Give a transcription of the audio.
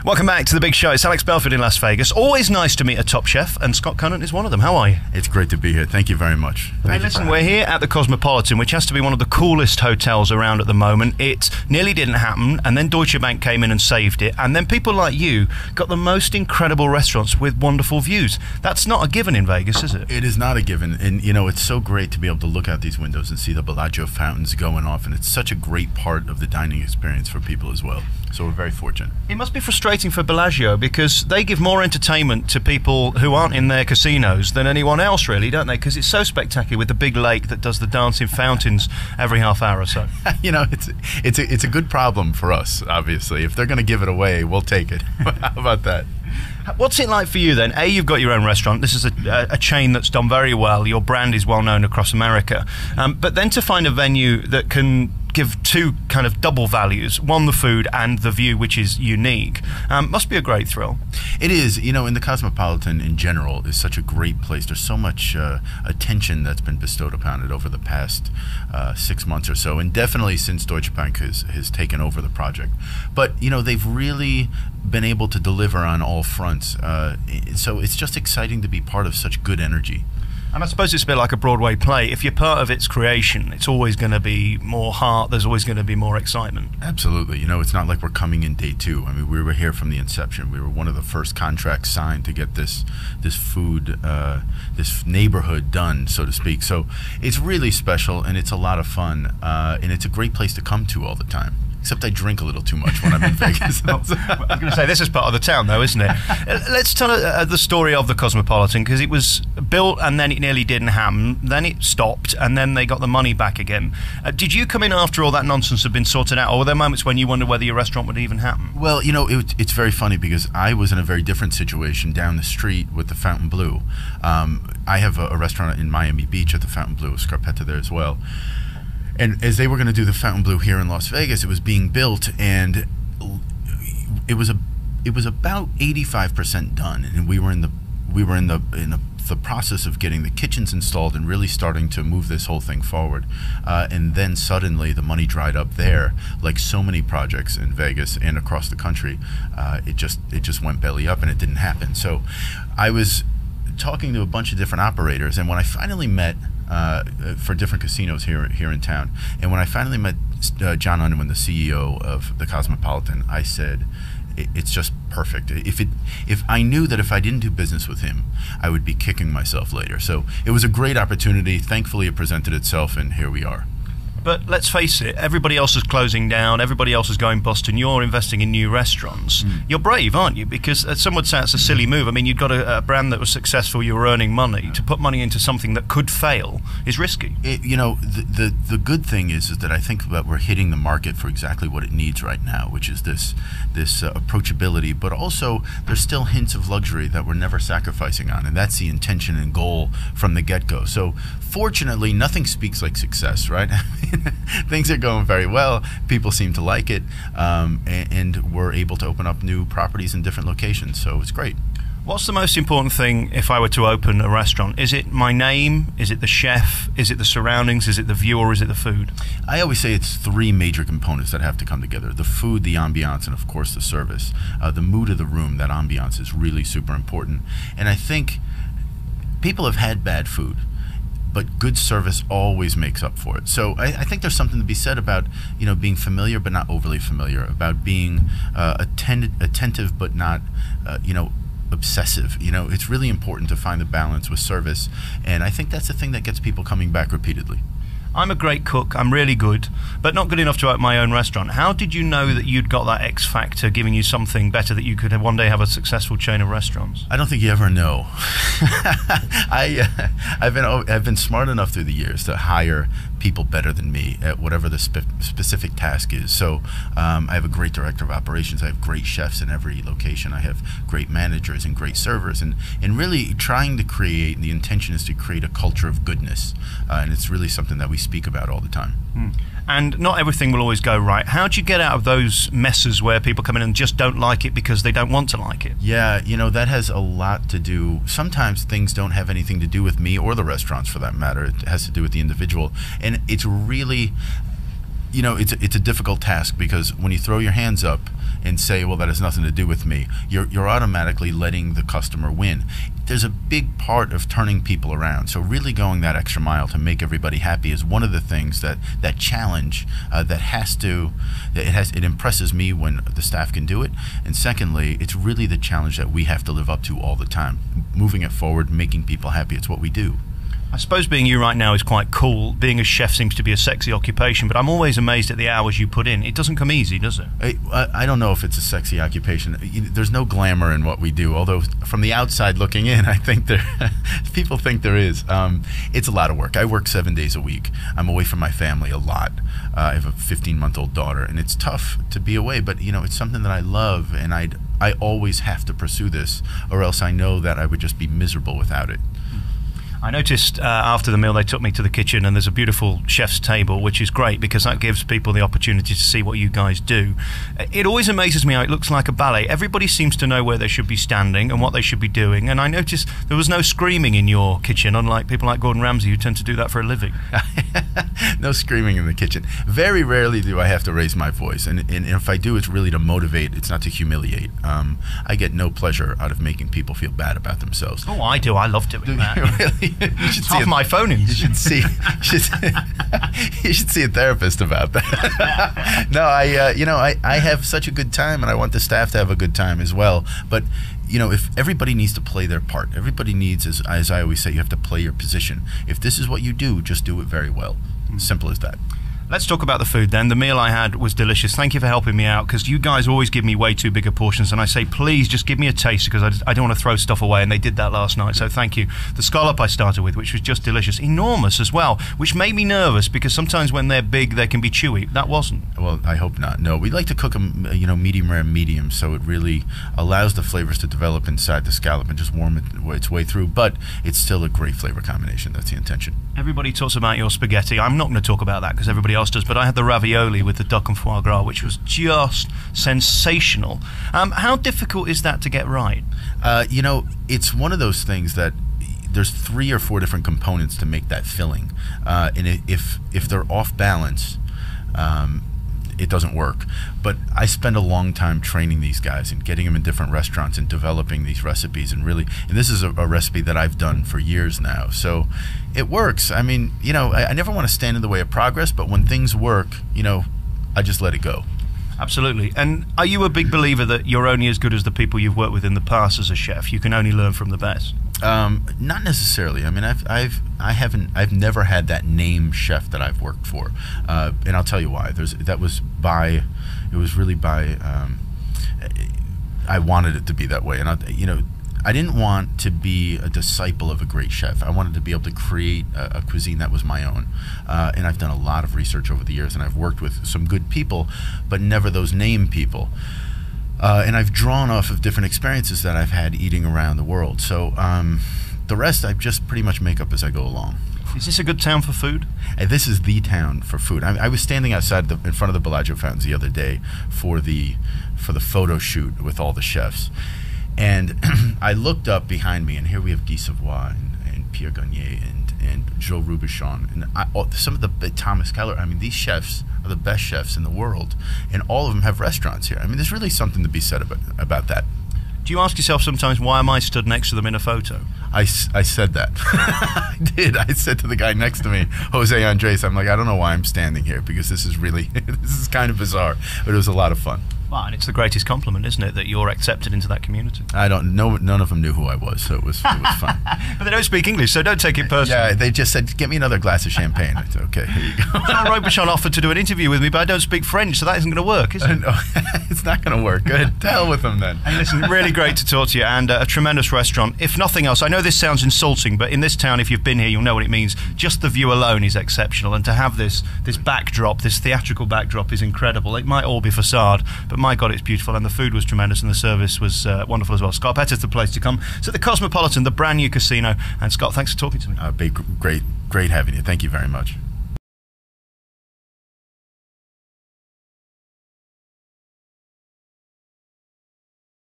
Welcome back to The Big Show. It's Alex Belfield in Las Vegas. Always nice to meet a top chef, and Scott Conant is one of them. How are you? It's great to be here. Thank you very much. Hey, listen, we're here at the Cosmopolitan, which has to be one of the coolest hotels around at the moment. It nearly didn't happen, and then Deutsche Bank came in and saved it, and then people like you got the most incredible restaurants with wonderful views. That's not a given in Vegas, is it? It is not a given, and you know, it's so great to be able to look out these windows and see the Bellagio fountains going off, and it's such a great part of the dining experience for people as well. So we're very fortunate. It must be frustrating for Bellagio because they give more entertainment to people who aren't in their casinos than anyone else, really, don't they? Because it's so spectacular with the big lake that does the dancing fountains every half hour or so. You know, it's a good problem for us, obviously. If they're going to give it away, we'll take it. How about that? What's it like for you then? You've got your own restaurant. This is a chain that's done very well. Your brand is well known across America. But then to find a venue that can give two kind of double values, one the food and the view, which is unique, must be a great thrill. It is. You know, in the Cosmopolitan in general is such a great place. There's so much attention that's been bestowed upon it over the past 6 months or so, and definitely since Deutsche Bank has taken over the project. But, you know, they've really been able to deliver on all fronts. So it's just exciting to be part of such good energy. And I suppose it's a bit like a Broadway play. If you're part of its creation, it's always going to be more heart, there's always going to be more excitement. Absolutely. You know, it's not like we're coming in day two. I mean, we were here from the inception. We were one of the first contracts signed to get this food, this neighborhood done, so to speak. So it's really special, and it's a lot of fun, and it's a great place to come to all the time. Except I drink a little too much when I'm in Vegas. I was going to say, this is part of the town, though, isn't it? Let's tell the story of the Cosmopolitan, because it was built and then it nearly didn't happen. Then it stopped, and then they got the money back again. Did you come in after all that nonsense had been sorted out, or were there moments when you wondered whether your restaurant would even happen? Well, you know, it's very funny because I was in a very different situation down the street with the Fountain Blue. I have a restaurant in Miami Beach at the Fountain Blue, Scarpetta there as well. And as they were going to do the Fountain Blue here in Las Vegas, it was being built, and it was about 85% done, and we were in the process of getting the kitchens installed and really starting to move this whole thing forward. And then suddenly the money dried up there, like so many projects in Vegas and across the country. It just went belly up, and it didn't happen. So I was talking to a bunch of different operators, and when I finally met for different casinos here in town, and when I finally met John Unwin, the CEO of the Cosmopolitan, I said, it's just perfect. If I knew that if I didn't do business with him, I would be kicking myself later. So it was a great opportunity. Thankfully, it presented itself, and here we are. But let's face it, everybody else is closing down, everybody else is going bust, and you're investing in new restaurants. You're brave, aren't you? Because some would say it's a silly move. I mean, you've got a brand that was successful, you were earning money. To put money into something that could fail is risky. You know, the good thing is that I think that we're hitting the market for exactly what it needs right now, which is this approachability, but also there's still hints of luxury that we're never sacrificing on, and that's the intention and goal from the get-go. So fortunately, nothing speaks like success, right? Things are going very well. People seem to like it, and we're able to open up new properties in different locations, so it's great. What's the most important thing if I were to open a restaurant? Is it my name? Is it the chef? Is it the surroundings? Is it the view? Or is it the food? I always say it's three major components that have to come together: the food, the ambiance, and of course the service. The mood of the room, that ambiance, is really super important. And I think people have had bad food, but good service always makes up for it. So I think there's something to be said about, you know, being familiar but not overly familiar, about being attentive but not, you know, obsessive. You know, it's really important to find the balance with service, and I think that's the thing that gets people coming back repeatedly. I'm a great cook, I'm really good, but not good enough to open my own restaurant. How did you know that you'd got that X factor giving you something better that you could one day have a successful chain of restaurants? I don't think you ever know. I've been smart enough through the years to hire people better than me at whatever the specific task is. So I have a great director of operations. I have great chefs in every location. I have great managers and great servers, and really trying to create, the intention is to create a culture of goodness, and it's really something that we speak about all the time. And not everything will always go right. How do you get out of those messes where people come in and just don't like it because they don't want to like it? Yeah, you know, that has a lot to do. Sometimes things don't have anything to do with me or the restaurants, for that matter. It has to do with the individual. And it's really, you know, it's a difficult task, because when you throw your hands up, and say, well, that has nothing to do with me, you're automatically letting the customer win. There's a big part of turning people around. So really going that extra mile to make everybody happy is one of the things that challenge it impresses me when the staff can do it. And secondly, it's really the challenge that we have to live up to all the time. Moving it forward, making people happy, it's what we do. I suppose being you right now is quite cool. Being a chef seems to be a sexy occupation, but I'm always amazed at the hours you put in. It doesn't come easy, does it? I don't know if it's a sexy occupation. There's no glamour in what we do, although from the outside looking in, I think people think there is. It's a lot of work. I work 7 days a week. I'm away from my family a lot. I have a 15-month-old daughter, and it's tough to be away, but it's something that I love, and I always have to pursue this, or else I know that I would just be miserable without it. I noticed after the meal they took me to the kitchen, and there's a beautiful chef's table, which is great because that gives people the opportunity to see what you guys do. It always amazes me how it looks like a ballet. Everybody seems to know where they should be standing and what they should be doing, and I noticed there was no screaming in your kitchen, unlike people like Gordon Ramsay who tend to do that for a living. No screaming in the kitchen. Very rarely do I have to raise my voice, and if I do, it's really to motivate. It's not to humiliate. I get no pleasure out of making people feel bad about themselves. Oh, I do. I love doing that. Really? You should see my phone-ins. You should see a therapist about that. No, I have such a good time, and I want the staff to have a good time as well. But if everybody needs to play their part, everybody needs, as I always say, you have to play your position. If this is what you do, just do it very well. Simple as that. Let's talk about the food then. The meal I had was delicious. Thank you for helping me out, because you guys always give me way too bigger portions, and I say, please just give me a taste, because I don't want to throw stuff away, and they did that last night, so thank you. The scallop I started with, which was just delicious, enormous as well, which made me nervous, because sometimes when they're big, they can be chewy. That wasn't. Well, I hope not. No, we like to cook them, medium rare, medium, so it really allows the flavors to develop inside the scallop and just warm its way through, but it's still a great flavor combination. That's the intention. Everybody talks about your spaghetti. I'm not going to talk about that, because everybody else does, but I had the ravioli with the duck and foie gras, which was just sensational. How difficult is that to get right? It's one of those things that there's 3 or 4 different components to make that filling, and if they're off balance, it doesn't work. But I spend a long time training these guys and getting them in different restaurants and developing these recipes, and this is a recipe that I've done for years now, so it works. I mean, I never want to stand in the way of progress, but when things work, I just let it go. Absolutely. And are you a big believer that you're only as good as the people you've worked with in the past as a chef? You can only learn from the best? Not necessarily. I mean, I've never had that name chef that I've worked for, and I'll tell you why. It was really by. I wanted it to be that way, and I didn't want to be a disciple of a great chef. I wanted to be able to create a cuisine that was my own, and I've done a lot of research over the years, and I've worked with some good people, but never those name people. And I've drawn off of different experiences that I've had eating around the world. So the rest I just pretty much make up as I go along. Is this a good town for food? This is the town for food. I was standing outside in front of the Bellagio fountains the other day for the photo shoot with all the chefs. And I looked up behind me, and here we have Guy Savoy and Pierre Garnier and Joe Rubichon and some of the Thomas Keller. I mean, these chefs are the best chefs in the world, and all of them have restaurants here. I mean, there's really something to be said about that. Do you ask yourself sometimes, why am I stood next to them in a photo? I said that. I did. I said to the guy next to me, Jose Andres, I'm like, I don't know why I'm standing here, because this is kind of bizarre, but it was a lot of fun. Well, and it's the greatest compliment, isn't it, that you're accepted into that community? I don't know. None of them knew who I was, so it was fun. But they don't speak English, so don't take it personally. Yeah, they just said, get me another glass of champagne. I said, okay, here you go. Well, Robichon offered to do an interview with me, but I don't speak French, so that isn't going to work, is it? No, it's not going to work. Good. To hell with them then. And listen, really great to talk to you, and a tremendous restaurant. If nothing else, I know this sounds insulting, but in this town, if you've been here, you'll know what it means. Just the view alone is exceptional, and to have this backdrop, this theatrical backdrop, is incredible. It might all be facade, but my God, it's beautiful. And the food was tremendous, and the service was wonderful as well. Scarpetta is the place to come. So the Cosmopolitan, the brand new casino. And Scott, thanks for talking to me. Great having you. Thank you very much.